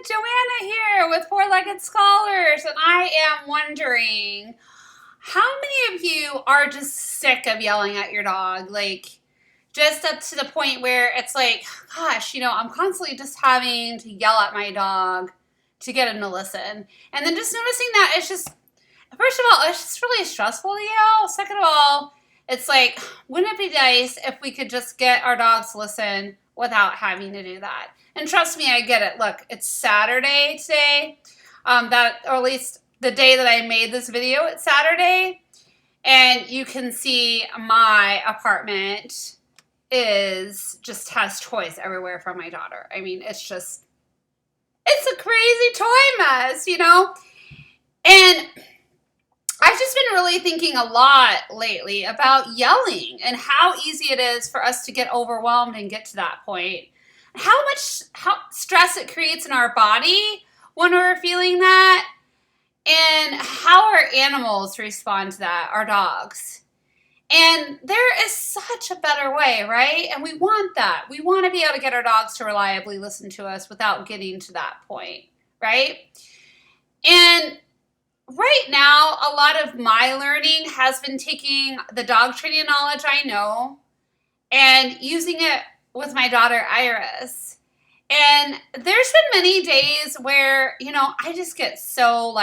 Joanna here with Four-Legged Scholars, and I am wondering, how many of you are just sick of yelling at your dog? Like, just up to the point where it's like, gosh, I'm constantly just having to yell at my dog to get him to listen. And then just noticing that it's just, first of all, it's just really stressful to yell. Second of all, it's like, wouldn't it be nice if we could just get our dogs to listen without having to do that? And trust me, I get it. Look, it's Saturday today, or at least the day that I made this video, it's Saturday. And you can see my apartment has toys everywhere from my daughter. I mean, it's a crazy toy mess, And I've just been really thinking a lot lately about yelling and how easy it is for us to get overwhelmed and get to that point. How stress it creates in our body when we're feeling that, and how our animals respond to that, our dogs. And there is such a better way, right? And we want that. We want to be able to get our dogs to reliably listen to us without getting to that point, right? And right now, a lot of my learning has been taking the dog training knowledge I know and using it with my daughter Iris. And there's been many days where, I just get so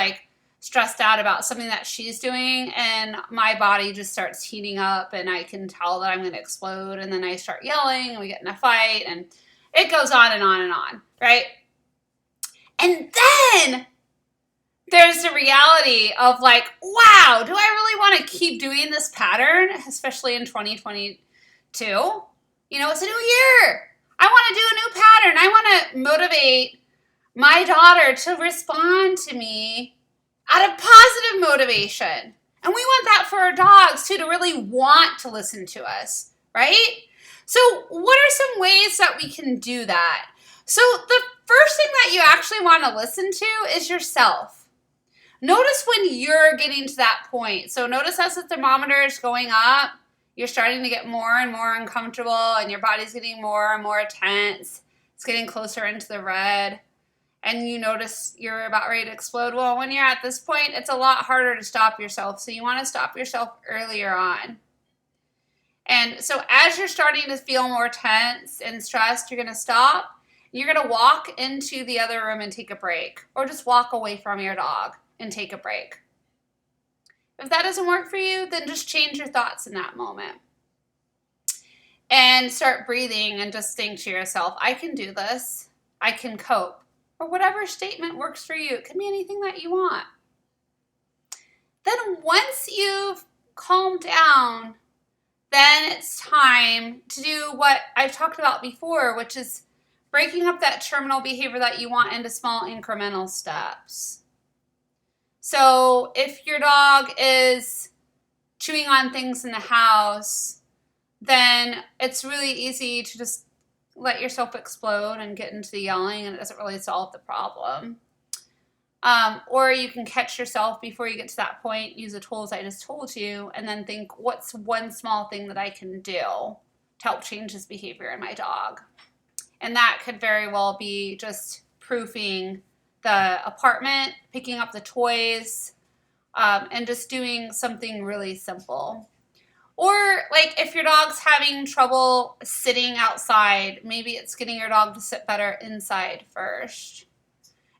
stressed out about something that she's doing, and my body just starts heating up, and I can tell that I'm going to explode, and then I start yelling, and we get in a fight, and it goes on and on and on, right? And then there's the reality of wow, do I really want to keep doing this pattern, especially in 2022? It's a new year. I want to do a new pattern. I want to motivate my daughter to respond to me out of positive motivation. And we want that for our dogs too, to really want to listen to us, right? So what are some ways that we can do that? So the first thing that you actually want to listen to is yourself. Notice when you're getting to that point. So notice as the thermometer is going up, you're starting to get more and more uncomfortable, and your body's getting more and more tense. It's getting closer into the red, and you notice you're about ready to explode. Well, when you're at this point, it's a lot harder to stop yourself. So you want to stop yourself earlier on. And so as you're starting to feel more tense and stressed, you're going to stop. You're going to walk into the other room and take a break, or just walk away from your dog and take a break. If that doesn't work for you, then just change your thoughts in that moment. And start breathing and just think to yourself, I can do this. I can cope. Or whatever statement works for you. It can be anything that you want. Then once you've calmed down, then it's time to do what I've talked about before, which is breaking up that terminal behavior that you want into small incremental steps. So if your dog is chewing on things in the house, then it's really easy to just let yourself explode and get into the yelling, and it doesn't really solve the problem. Or you can catch yourself before you get to that point, use the tools I just told you, and then think, what's one small thing that I can do to help change this behavior in my dog? And that could very well be just proofing the apartment, picking up the toys, and just doing something really simple. Or if your dog's having trouble sitting outside, maybe it's getting your dog to sit better inside first.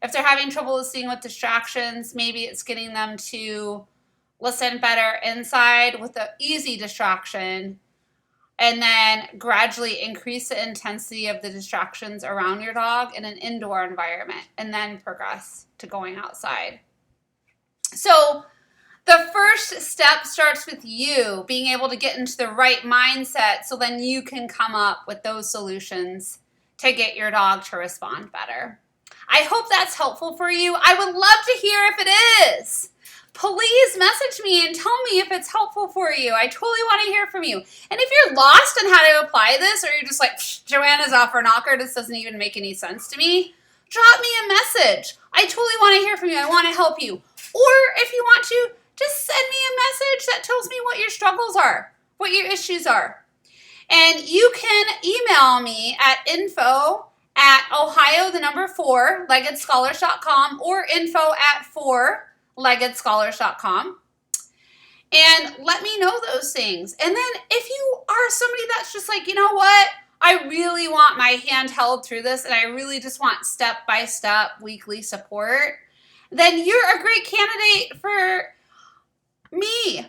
If they're having trouble listening with distractions, maybe it's getting them to listen better inside with an easy distraction, and then gradually increase the intensity of the distractions around your dog in an indoor environment, and then progress to going outside. So the first step starts with you being able to get into the right mindset, so then you can come up with those solutions to get your dog to respond better. I hope that's helpful for you. I would love to hear if it is. Please message me and tell me if it's helpful for you. I totally want to hear from you. And if you're lost on how to apply this, or you're just like, Joanna's offer knocker, this doesn't even make any sense to me, drop me a message. I totally want to hear from you. I want to help you. Or if you want to, just send me a message that tells me what your struggles are, what your issues are. And you can email me at info at Ohio, the number 4, leggedscholars.com, or info@4leggedscholars.com. And let me know those things. And then if you are somebody that's just like, you know what? I really want my hand held through this and I really just want step-by-step weekly support, then you're a great candidate for me,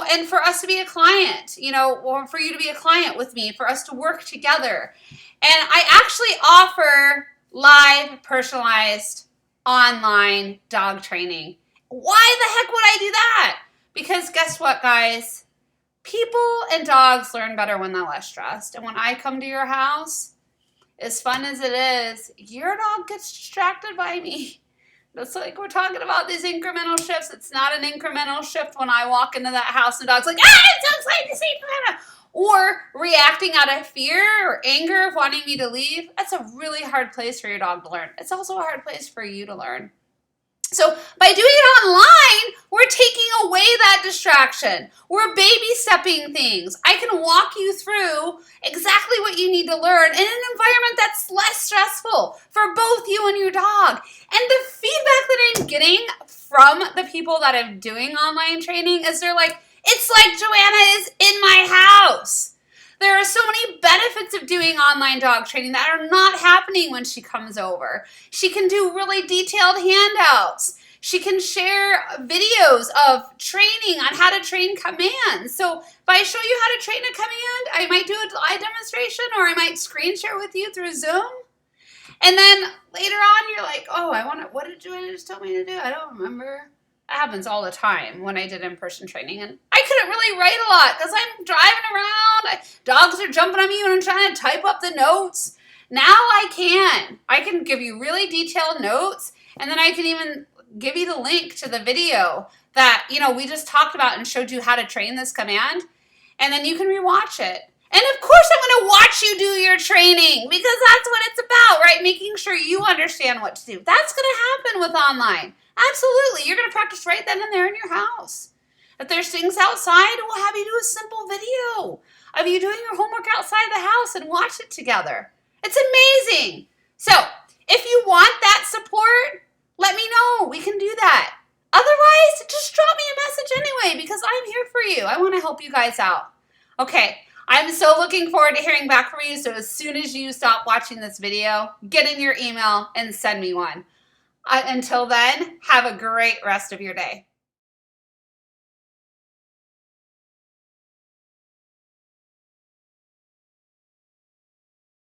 and for us to be a client, or for you to be a client with me, for us to work together. And I actually offer live, personalized, online dog training. Why the heck would I do that? Because guess what, guys? People and dogs learn better when they're less stressed. And when I come to your house, as fun as it is, your dog gets distracted by me. It's like we're talking about these incremental shifts. It's not an incremental shift when I walk into that house and the dog's like, it's so exciting to see Joanna. Or reacting out of fear or anger of wanting me to leave. That's a really hard place for your dog to learn. It's also a hard place for you to learn. So by doing it online, we're taking away that distraction. We're baby stepping things. I can walk you through exactly what you need to learn in an environment that's less stressful for both you and your dog. And the feedback that I'm getting from the people that I'm doing online training is they're like, it's like Joanna is in my house. There are so many benefits of doing online dog training that are not happening when she comes over. She can do really detailed handouts. She can share videos of training on how to train commands. So if I show you how to train a command, I might do a live demonstration or I might screen share with you through Zoom. And then later on, you're like, what did Joanna just tell me to do? I don't remember. That happens all the time when I did in-person training. And I couldn't really write a lot because I'm driving around. Dogs are jumping on me when I'm trying to type up the notes. Now I can. I can give you really detailed notes. And then I can even give you the link to the video that, we just talked about and showed you how to train this command. And then you can rewatch it. And of course I'm going to watch you do your training because that's what it's about, right? Making sure you understand what to do. That's going to happen with online. Absolutely. You're going to practice right then and there in your house. If there's things outside, we'll have you do a simple video of you doing your homework outside the house and watch it together. It's amazing. So if you want that support, let me know. We can do that. Otherwise, just drop me a message anyway because I'm here for you. I want to help you guys out. Okay. I'm so looking forward to hearing back from you. So as soon as you stop watching this video, get in your email and send me one. Until then, have a great rest of your day.